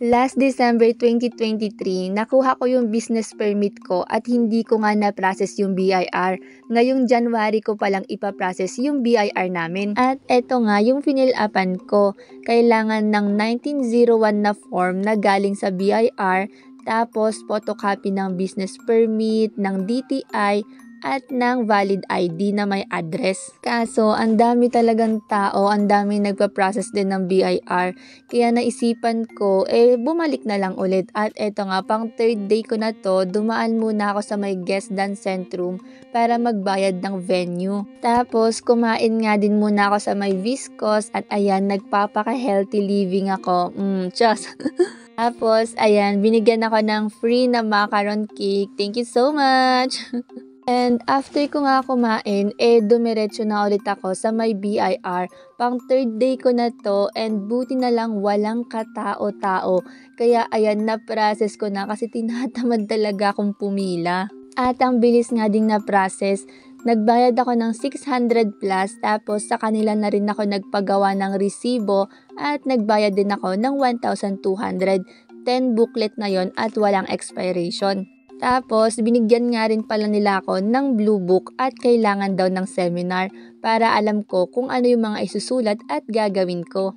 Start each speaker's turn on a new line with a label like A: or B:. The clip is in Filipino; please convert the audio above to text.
A: Last December 2023, nakuha ko yung business permit ko at hindi ko nga na-process yung BIR. Ngayong January ko palang ipaprocess yung BIR namin. At eto nga yung finilapan ko. Kailangan ng 1901 na form na galing sa BIR, tapos photocopy ng business permit, ng DTI, at ng valid ID na may address. Kaso, ang dami talagang tao, ang dami nagpa-process din ng BIR. Kaya naisipan ko, bumalik na lang ulit. At eto nga, pang third day ko na to, dumaan muna ako sa may guest dance centrum para magbayad ng venue. Tapos, kumain nga din muna ako sa may Viscos at ayan, nagpapaka-healthy living ako. Just. Tapos, ayan, binigyan ako ng free na macaron cake. Thank you so much! And after ko nga kumain, dumiretso na ulit ako sa may BIR. Pang third day ko na to and buti na lang walang katao-tao. Kaya ayan, na-process ko na kasi tinatamad talaga akong pumila. At ang bilis nga ding na-process. Nagbayad ako ng 600 plus tapos sa kanila na rin ako nagpagawa ng resibo at nagbayad din ako ng 1,200. 10 booklet na yon at walang expiration. Tapos, binigyan nga rin pala nila ako ng blue book at kailangan daw ng seminar para alam ko kung ano yung mga isusulat at gagawin ko.